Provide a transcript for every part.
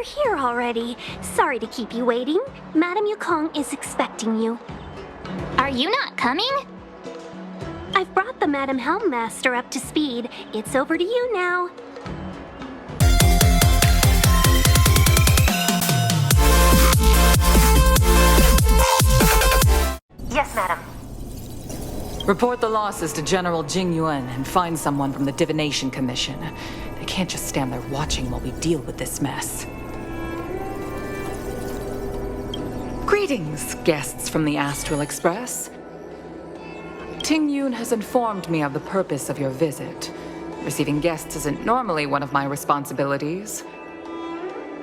here already. Sorry to keep you waiting. Madame Yukong is expecting you. Are you not coming? I've brought the Madame Helmmaster up to speed. It's over to you now. Yes, madam. Report the losses to General Jing Yuan and find someone from the Divination Commission. They can't just stand there watching while we deal with this mess. Greetings, guests from the Astral Express. Ting Yun has informed me of the purpose of your visit. Receiving guests isn't normally one of my responsibilities.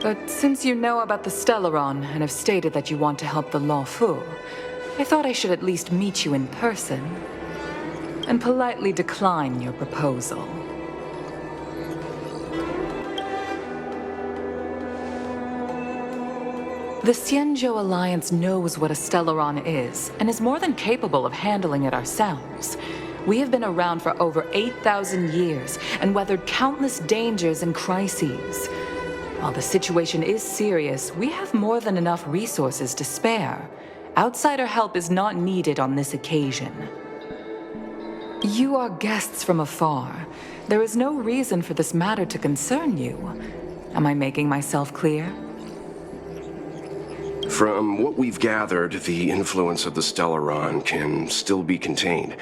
But since you know about the Stellaron and have stated that you want to help the Law Fu, I thought I should at least meet you in person and politely decline your proposal. The Xianzhou Alliance knows what a Stellaron is and is more than capable of handling it ourselves. We have been around for over 8,000 years and weathered countless dangers and crises. While the situation is serious, we have more than enough resources to spare. Outsider help is not needed on this occasion. You are guests from afar. There is no reason for this matter to concern you. Am I making myself clear? From what we've gathered, the influence of the Stellaron can still be contained.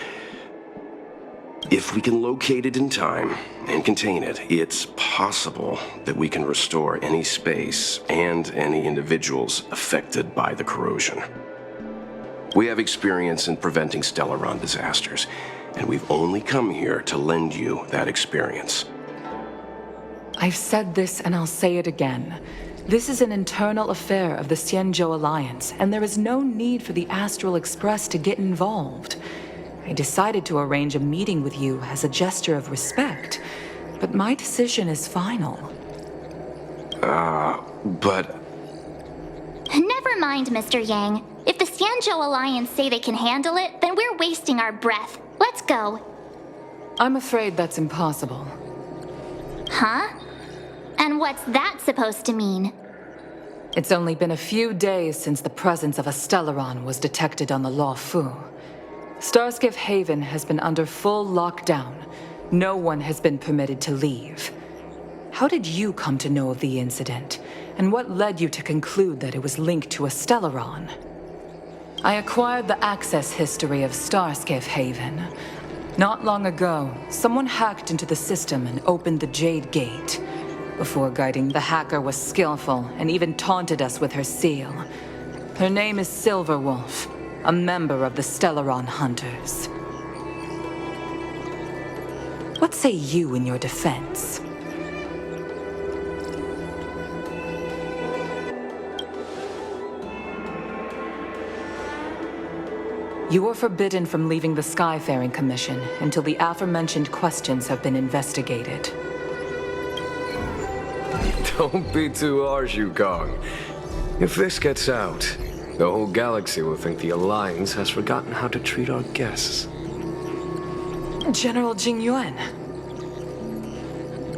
If we can locate it in time and contain it, it's possible that we can restore any space and any individuals affected by the corrosion. We have experience in preventing Stellaron disasters, and we've only come here to lend you that experience. I've said this and I'll say it again. This is an internal affair of the Xianzhou Alliance, and there is no need for the Astral Express to get involved. I decided to arrange a meeting with you as a gesture of respect, but my decision is final. But... Never mind, Mr. Yang. If the Xianzhou Alliance say they can handle it, then we're wasting our breath. Let's go. I'm afraid that's impossible. Huh? And what's that supposed to mean? It's only been a few days since the presence of a Stellaron was detected on the Law Fu. Starskiff Haven has been under full lockdown. No one has been permitted to leave. How did you come to know of the incident? And what led you to conclude that it was linked to a Stellaron? I acquired the access history of Starskiff Haven. Not long ago, someone hacked into the system and opened the Jade Gate. Before guiding, the hacker was skillful and even taunted us with her seal. Her name is Silverwolf, a member of the Stellaron Hunters. What say you in your defense? You are forbidden from leaving the Skyfaring Commission until the aforementioned questions have been investigated. Don't be too harsh, Yukong. If this gets out, the whole galaxy will think the Alliance has forgotten how to treat our guests. General Jing Yuan.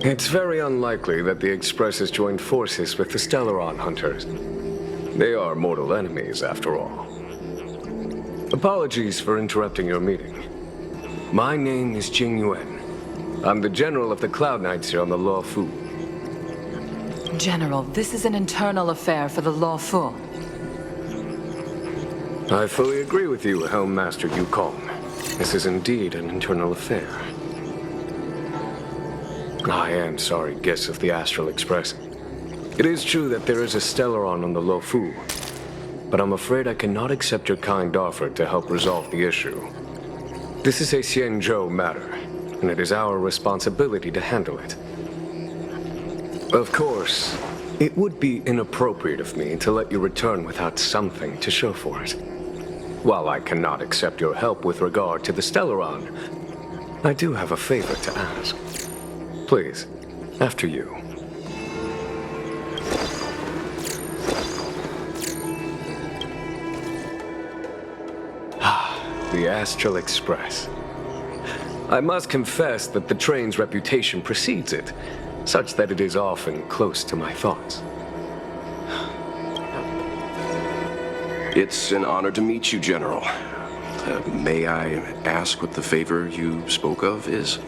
It's very unlikely that the Express has joined forces with the Stellaron Hunters. They are mortal enemies, after all. Apologies for interrupting your meeting. My name is Jing Yuan. I'm the General of the Cloud Knights here on the Law Fu. General, this is an internal affair for the Law Fu. I fully agree with you, Helmmaster Yukong. This is indeed an internal affair. I am sorry, guests of the Astral Express. It is true that there is a Stellaron on the Law Fu, but I'm afraid I cannot accept your kind offer to help resolve the issue. This is a Xianzhou matter, and it is our responsibility to handle it. Of course, it would be inappropriate of me to let you return without something to show for it. While I cannot accept your help with regard to the Stellaron, I do have a favor to ask. Please, after you. The Astral Express. I must confess that the train's reputation precedes it, such that it is often close to my thoughts. It's an honor to meet you, General. May I ask what the favor you spoke of is?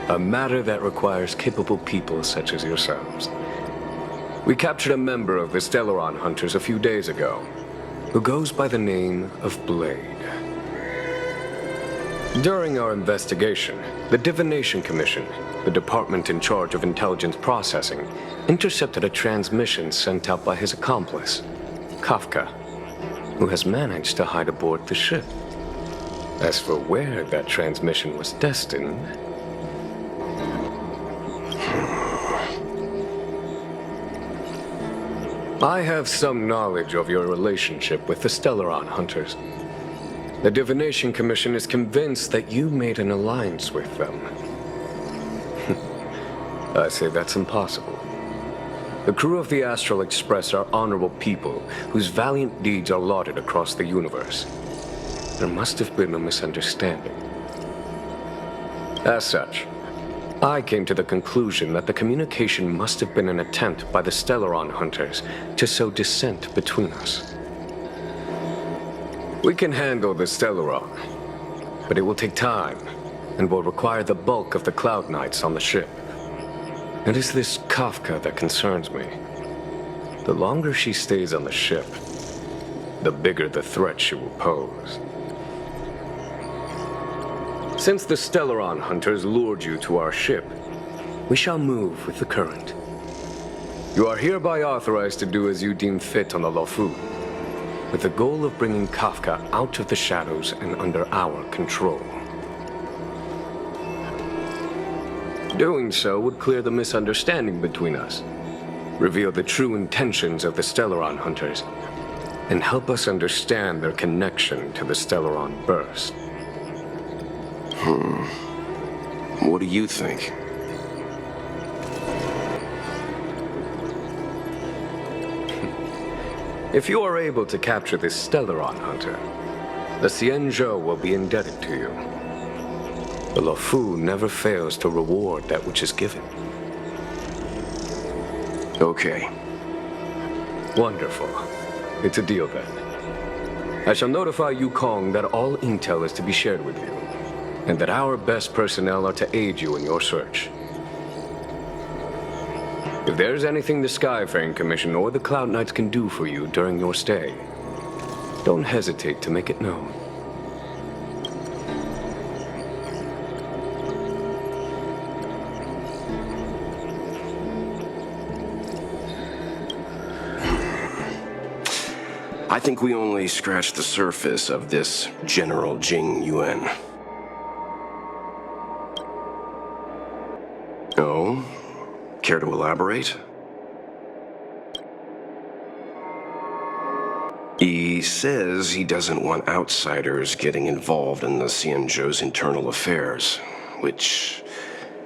A matter that requires capable people such as yourselves. We captured a member of the Stellaron Hunters a few days ago, who goes by the name of Blade. During our investigation, the Divination Commission, the department in charge of intelligence processing, intercepted a transmission sent out by his accomplice, Kafka, who has managed to hide aboard the ship. As for where that transmission was destined... I have some knowledge of your relationship with the Stellaron Hunters. The Divination Commission is convinced that you made an alliance with them. I say that's impossible. The crew of the Astral Express are honorable people whose valiant deeds are lauded across the universe. There must have been a misunderstanding. As such, I came to the conclusion that the communication must have been an attempt by the Stellaron Hunters to sow dissent between us. We can handle the Stellaron, but it will take time and will require the bulk of the Cloud Knights on the ship. It is this Kafka that concerns me. The longer she stays on the ship, the bigger the threat she will pose. Since the Stellaron Hunters lured you to our ship, we shall move with the current. You are hereby authorized to do as you deem fit on the Luofu, with the goal of bringing Kafka out of the shadows and under our control. Doing so would clear the misunderstanding between us, reveal the true intentions of the Stellaron Hunters, and help us understand their connection to the Stellaron Burst. What do you think? If you are able to capture this Stellaron Hunter, the Xianzhou will be indebted to you. The Luofu never fails to reward that which is given. Okay. Wonderful. It's a deal then. I shall notify Yukong that all intel is to be shared with you, and that our best personnel are to aid you in your search. If there's anything the Skyfaring Commission or the Cloud Knights can do for you during your stay, don't hesitate to make it known. I think we only scratched the surface of this General Jing Yuan. Oh? Care to elaborate? He says he doesn't want outsiders getting involved in the Xianzhou's internal affairs, which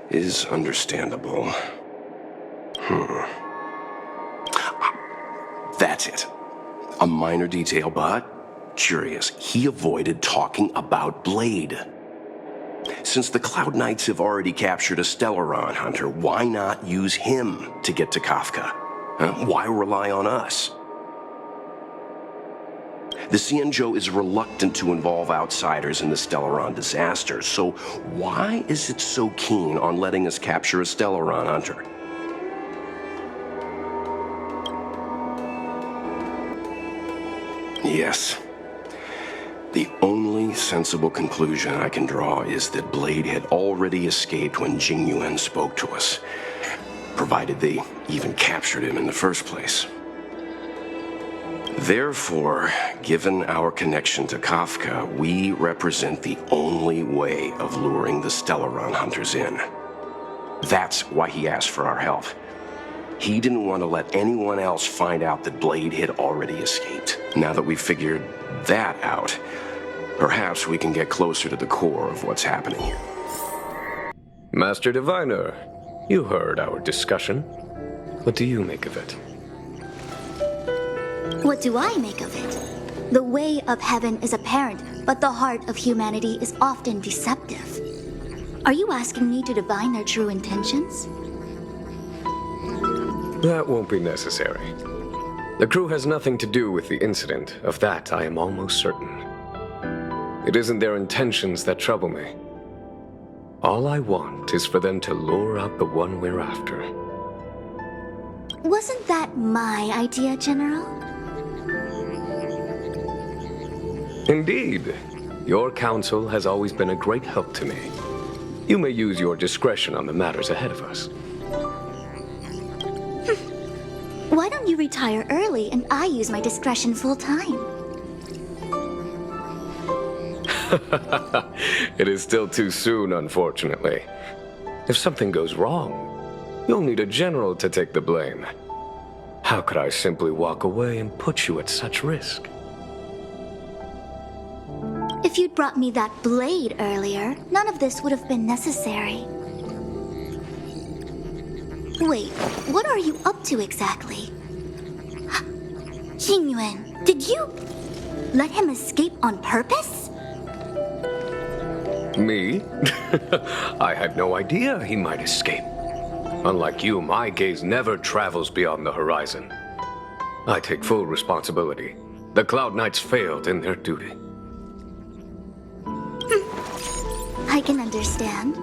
is understandable. That's it. A minor detail, but curious. He avoided talking about Blade. Since the Cloud Knights have already captured a Stellaron Hunter, why not use him to get to Kafka? Why rely on us? The Xianzhou is reluctant to involve outsiders in the Stellaron disaster, so why is it so keen on letting us capture a Stellaron Hunter? Yes. The only sensible conclusion I can draw is that Blade had already escaped when Jing Yuan spoke to us, provided they even captured him in the first place. Therefore, given our connection to Kafka, we represent the only way of luring the Stellaron Hunters in. That's why he asked for our help. He didn't want to let anyone else find out that Blade had already escaped. Now that we've figured that out, perhaps we can get closer to the core of what's happening here. Master Diviner, you heard our discussion. What do you make of it? What do I make of it? The way of heaven is apparent, but the heart of humanity is often deceptive. Are you asking me to divine their true intentions? That won't be necessary. The crew has nothing to do with the incident. Of that, I am almost certain. It isn't their intentions that trouble me. All I want is for them to lure out the one we're after. Wasn't that my idea, General? Indeed. Your counsel has always been a great help to me. You may use your discretion on the matters ahead of us. Why don't you retire early and I use my discretion full time? It is still too soon, unfortunately. If something goes wrong, you'll need a general to take the blame. How could I simply walk away and put you at such risk? If you'd brought me that blade earlier, none of this would have been necessary. Wait, what are you up to exactly? Xingyuan, did you let him escape on purpose? Me? I had no idea he might escape. Unlike you, my gaze never travels beyond the horizon. I take full responsibility. The Cloud Knights failed in their duty. I can understand.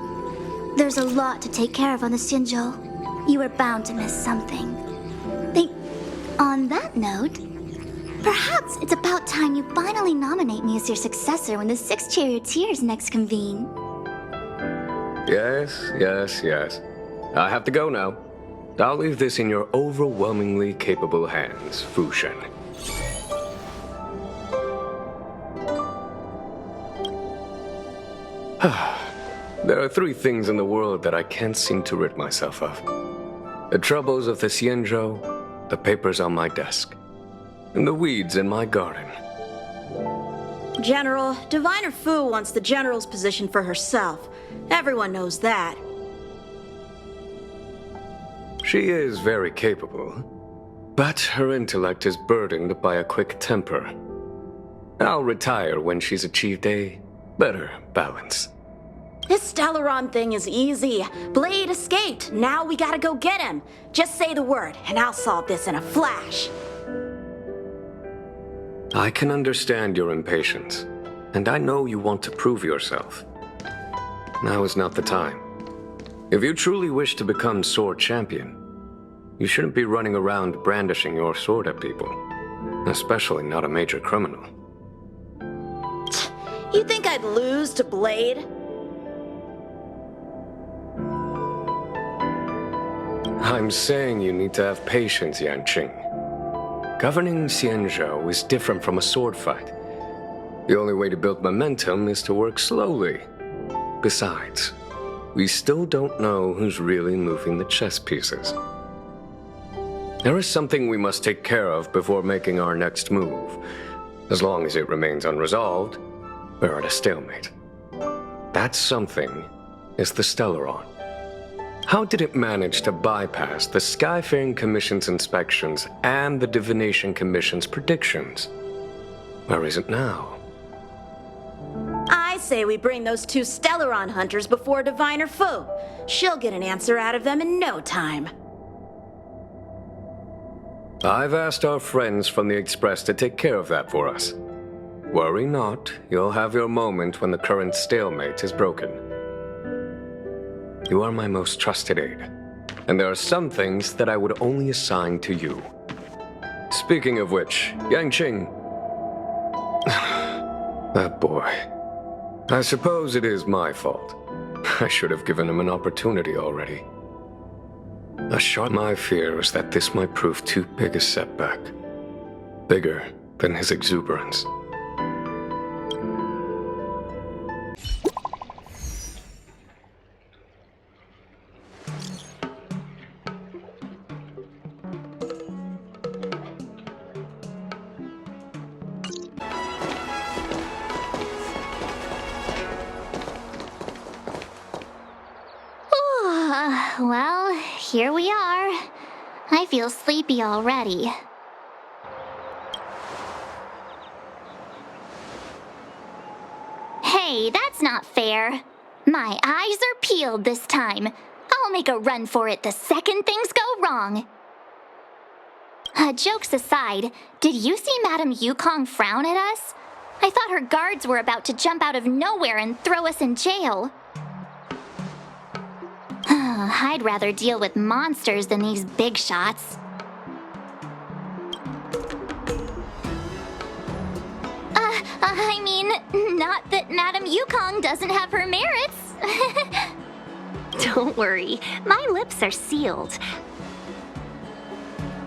There's a lot to take care of on the Xianzhou. You were bound to miss something. On that note, perhaps it's about time you finally nominate me as your successor when the 6 charioteers next convene. Yes. I have to go now. I'll leave this in your overwhelmingly capable hands, Fu Shen. There are 3 things in the world that I can't seem to rid myself of. The troubles of the Xianzhou, the papers on my desk, and the weeds in my garden. General, Diviner Fu wants the General's position for herself. Everyone knows that. She is very capable, but her intellect is burdened by a quick temper. I'll retire when she's achieved a better balance. This Stellaron thing is easy. Blade escaped. Now we gotta go get him. Just say the word, and I'll solve this in a flash. I can understand your impatience, and I know you want to prove yourself. Now is not the time. If you truly wish to become sword champion, you shouldn't be running around brandishing your sword at people, especially not a major criminal. You think I'd lose to Blade? I'm saying you need to have patience, Yanqing. Governing Xianzhou is different from a sword fight. The only way to build momentum is to work slowly. Besides, we still don't know who's really moving the chess pieces. There is something we must take care of before making our next move. As long as it remains unresolved, we're at a stalemate. That something is the Stellaron. How did it manage to bypass the Skyfaring Commission's inspections and the Divination Commission's predictions? Where is it now? I say we bring those 2 Stellaron hunters before Diviner Fu. She'll get an answer out of them in no time. I've asked our friends from the Express to take care of that for us. Worry not, you'll have your moment when the current stalemate is broken. You are my most trusted aide, and there are some things that I would only assign to you. Speaking of which, Yanqing... that boy. I suppose it is my fault. I should have given him an opportunity already. My fear is that this might prove too big a setback. Bigger than his exuberance. Well, here we are. I feel sleepy already. Hey, that's not fair. My eyes are peeled this time. I'll make a run for it the second things go wrong. Jokes aside, did you see Madame Yukong frown at us? I thought her guards were about to jump out of nowhere and throw us in jail. I'd rather deal with monsters than these big shots. I mean, not that Madame Yukong doesn't have her merits. Don't worry, my lips are sealed.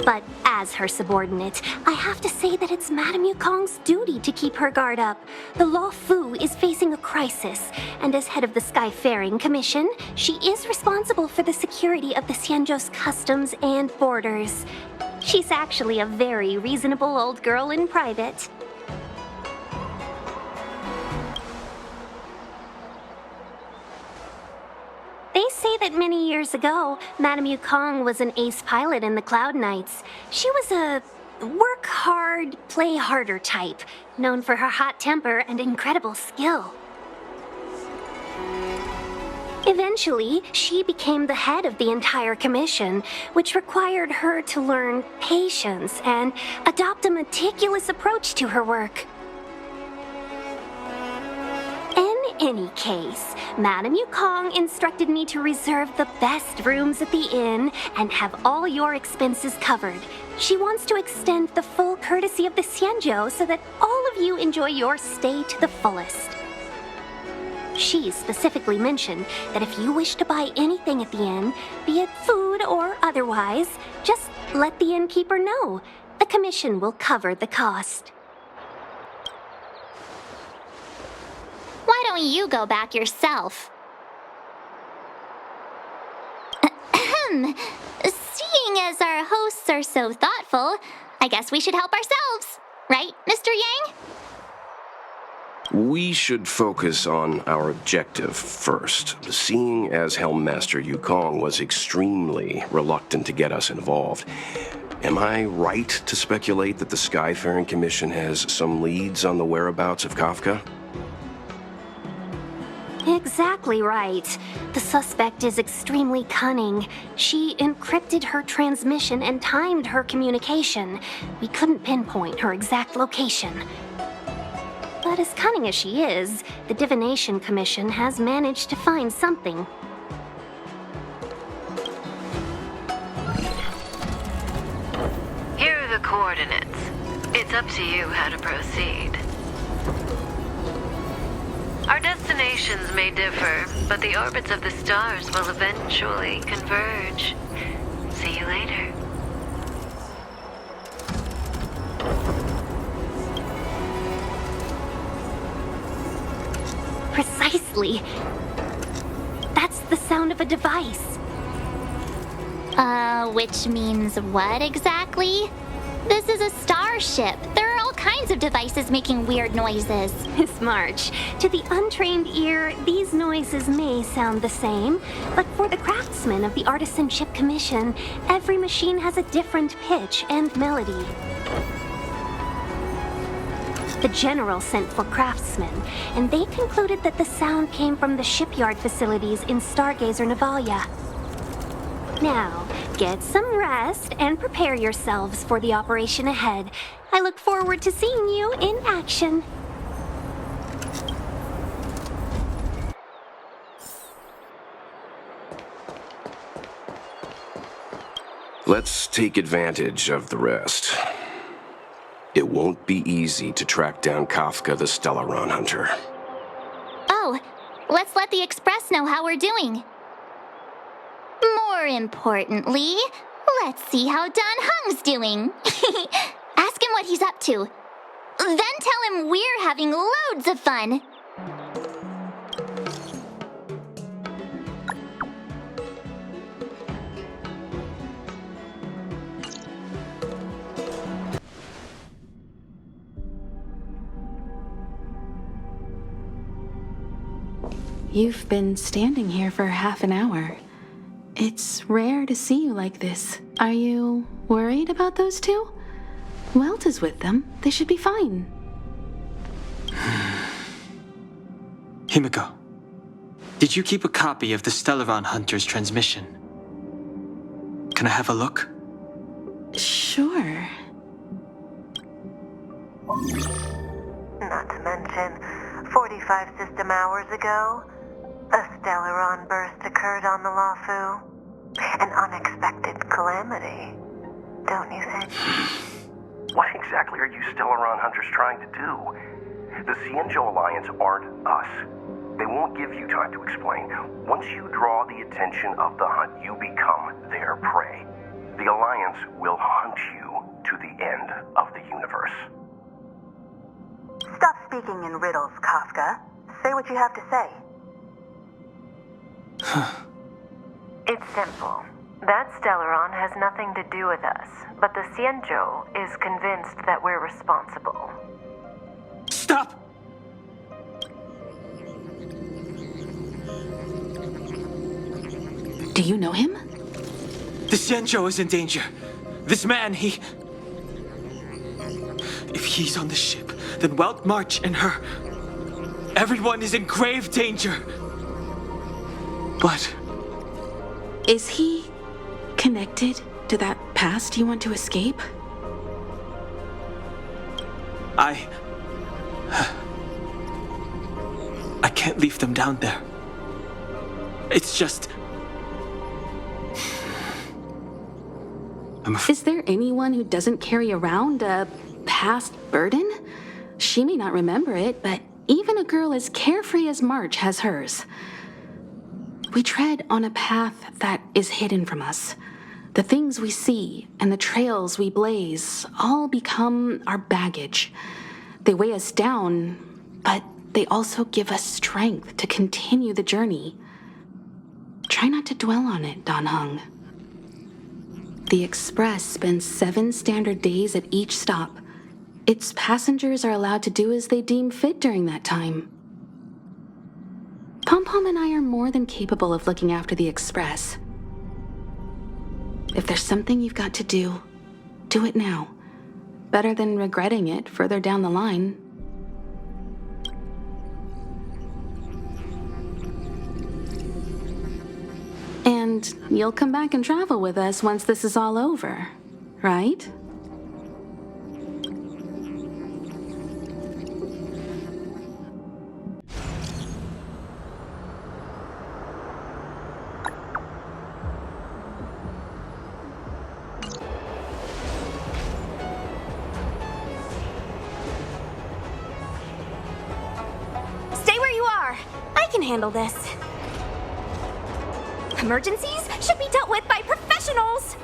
But as her subordinate, I have to say that it's Madame Yukong's duty to keep her guard up. The Law Fu is facing a crisis, and as head of the Skyfaring Commission, she is responsible for the security of the Xianzhou's customs and borders. She's actually a very reasonable old girl in private. They say that many years ago, Madame Yukong was an ace pilot in the Cloud Knights. She was a work hard, play harder type, known for her hot temper and incredible skill. Eventually, she became the head of the entire commission, which required her to learn patience and adopt a meticulous approach to her work. In any case, Madame Yukong instructed me to reserve the best rooms at the inn and have all your expenses covered. She wants to extend the full courtesy of the Xianzhou so that all of you enjoy your stay to the fullest. She specifically mentioned that if you wish to buy anything at the inn, be it food or otherwise, just let the innkeeper know. The commission will cover the cost. Why don't you go back yourself? Seeing as our hosts are so thoughtful, I guess we should help ourselves. Right, Mr. Yang? We should focus on our objective first. Seeing as Helmmaster Yukong was extremely reluctant to get us involved, am I right to speculate that the Skyfaring Commission has some leads on the whereabouts of Kafka? Exactly right. The suspect is extremely cunning. She encrypted her transmission and timed her communication. We couldn't pinpoint her exact location. But as cunning as she is, the Divination Commission has managed to find something. Here are the coordinates. It's up to you how to proceed. Our destinations may differ, but the orbits of the stars will eventually converge. See you later. Precisely. That's the sound of a device. Which means what exactly? This is a starship. There are all kinds of devices making weird noises. Miss March, to the untrained ear, these noises may sound the same, but for the craftsmen of the Artisanship Commission, every machine has a different pitch and melody. The General sent for craftsmen, and they concluded that the sound came from the shipyard facilities in Stargazer Navalia. Now, get some rest and prepare yourselves for the operation ahead. I look forward to seeing you in action. Let's take advantage of the rest. It won't be easy to track down Kafka the Stellaron Hunter. Oh, let's let the Express know how we're doing. More importantly, let's see how Don Heng's doing. Ask him what he's up to. Then tell him we're having loads of fun. You've been standing here for half an hour. It's rare to see you like this. Are you worried about those two? Welt is with them. They should be fine. Himiko, did you keep a copy of the Stellaron Hunter's transmission? Can I have a look? Sure. Not to mention, 45 system hours ago, a Stellaron burst occurred on the Luofu. An unexpected calamity, don't you think? What exactly are you Stellaron hunters trying to do? The Xianzhou Alliance aren't us. They won't give you time to explain. Once you draw the attention of the hunt, you become their prey. The Alliance will hunt you to the end of the universe. Stop speaking in riddles, Kafka. Say what you have to say. It's simple. That Stellaron has nothing to do with us, but the Xianzhou is convinced that we're responsible. Stop! Do you know him? The Xianzhou is in danger. This man, he... If he's on the ship, then Welt March and her... Everyone is in grave danger. But... Is he connected to that past you want to escape? I can't leave them down there. It's just... Is there anyone who doesn't carry around a past burden? She may not remember it, but even a girl as carefree as March has hers. We tread on a path that is hidden from us. The things we see and the trails we blaze all become our baggage. They weigh us down, but they also give us strength to continue the journey. Try not to dwell on it, Dan Heng. The Express spends 7 standard days at each stop. Its passengers are allowed to do as they deem fit during that time. Pom-Pom and I are more than capable of looking after the Express. If there's something you've got to do it now. Better than regretting it further down the line. And you'll come back and travel with us once this is all over, right? Stay where you are. I can handle this. Emergencies should be dealt with by professionals!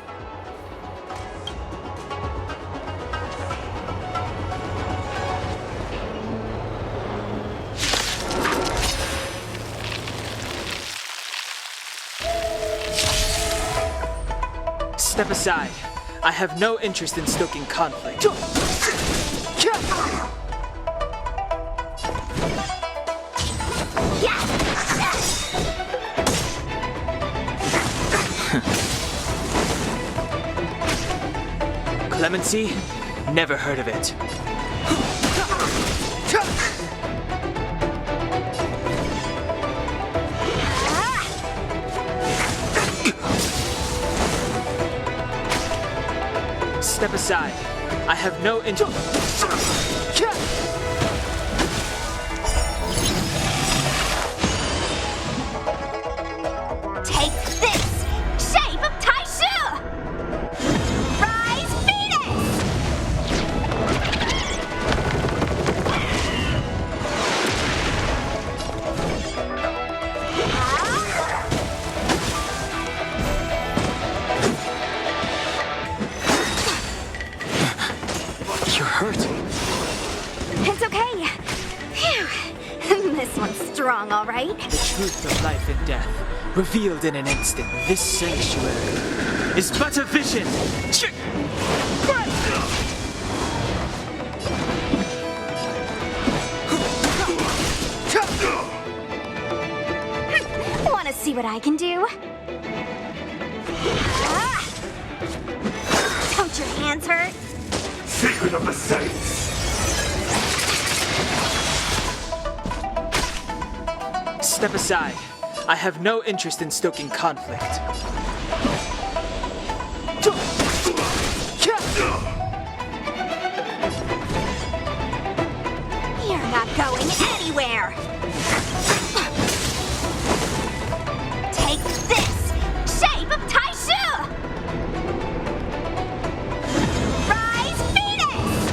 Step aside. I have no interest in stoking conflict. Clemency? Never heard of it. Step aside. I have no interest. Take this! Shape of Taishu! Rise, Venus! You're hurt. It's okay. Phew. This one's strong, all right. The truth of life and death, revealed in an instant. This sanctuary is but a vision. Wanna see what I can do? Don't your hands hurt? Secret of the Saints! Step aside. I have no interest in stoking conflict. You're not going anywhere! Take this! Shape of Taishu! Rise, Venus!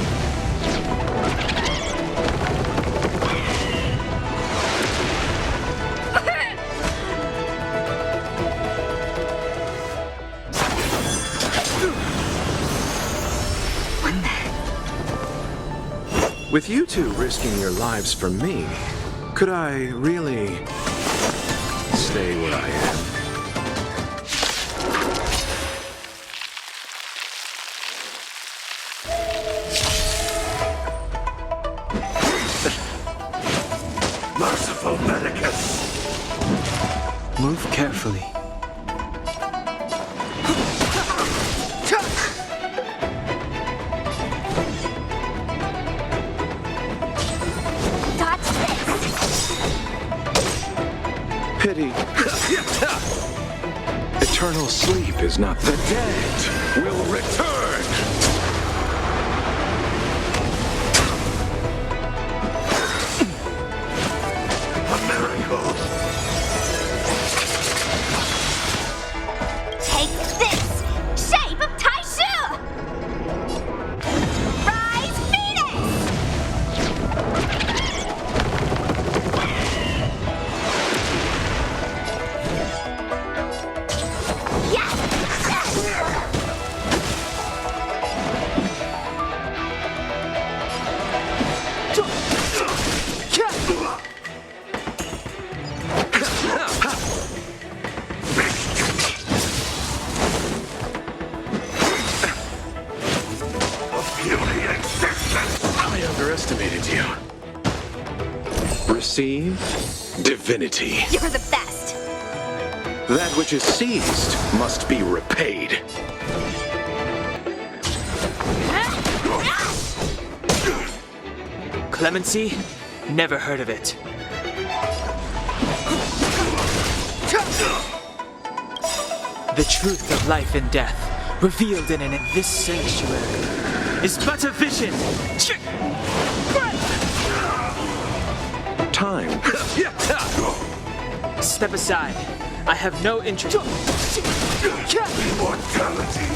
With you two risking your lives for me, could I really stay where I am? Merciful Medicus! Move carefully. Dodge this! Pity. Eternal sleep is not the dead will return. A miracle! Take this! Shape of Taishu! Rise, Venus! I underestimated you. Receive divinity. You're the best! That which is seized must be repaid. Clemency? Never heard of it. The truth of life and death, revealed in this sanctuary, is but a vision. Time. Step aside. I have no interest. Immortality!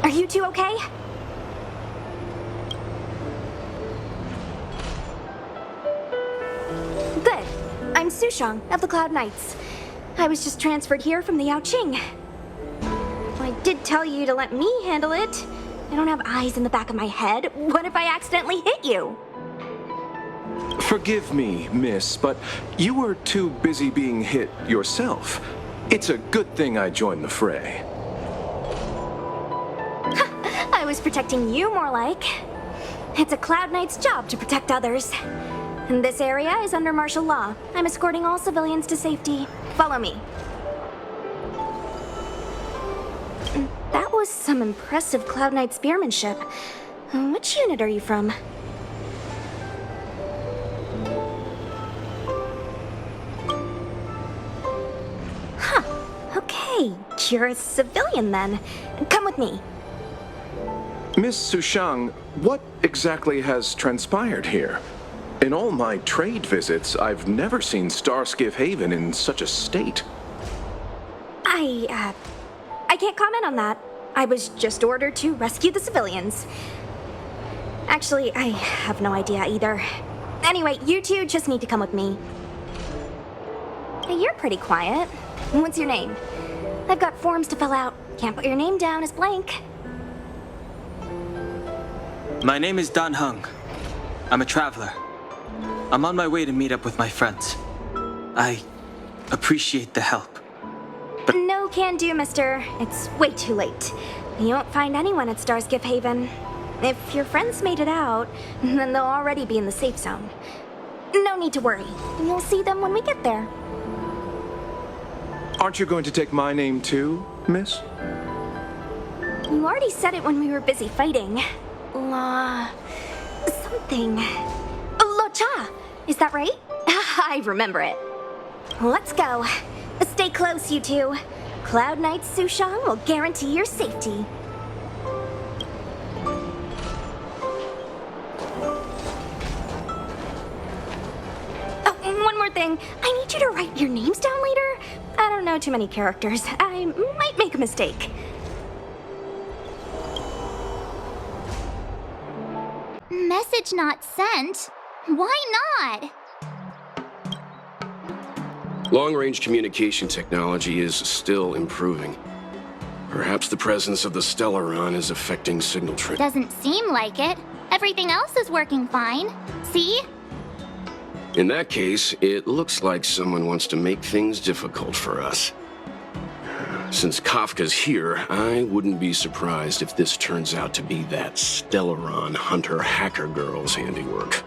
Are you two okay? Good. I'm Sushang of the Cloud Knights. I was just transferred here from the Yaoqing. I did tell you to let me handle it. I don't have eyes in the back of my head. What if I accidentally hit you? Forgive me, miss, but you were too busy being hit yourself. It's a good thing I joined the fray. I was protecting you more like. It's a Cloud Knight's job to protect others. And this area is under martial law. I'm escorting all civilians to safety. Follow me. That was some impressive Cloud Knight spearmanship. Which unit are you from? Huh. Okay, you're a civilian then. Come with me. Miss Sushang, what exactly has transpired here? In all my trade visits, I've never seen Starskiff Haven in such a state. I can't comment on that. I was just ordered to rescue the civilians. Actually, I have no idea either. Anyway, you two just need to come with me. Hey, you're pretty quiet. What's your name? I've got forms to fill out. Can't put your name down as blank. My name is Dan Heng. I'm a traveler. I'm on my way to meet up with my friends. I appreciate the help. No can do, mister. It's way too late. You won't find anyone at Starskiff Haven. If your friends made it out, then they'll already be in the safe zone. No need to worry. You'll see them when we get there. Aren't you going to take my name too, miss? You already said it when we were busy fighting. Something. Lo Cha! Is that right? I remember it. Let's go. Stay close, you two. Cloud Knight's Sushan will guarantee your safety. Oh, and one more thing. I need you to write your names down later. I don't know too many characters. I might make a mistake. Message not sent? Why not? Long-range communication technology is still improving. Perhaps the presence of the Stellaron is affecting signal transmission. Doesn't seem like it. Everything else is working fine. See? In that case, it looks like someone wants to make things difficult for us. Since Kafka's here, I wouldn't be surprised if this turns out to be that Stellaron hunter hacker girl's handiwork.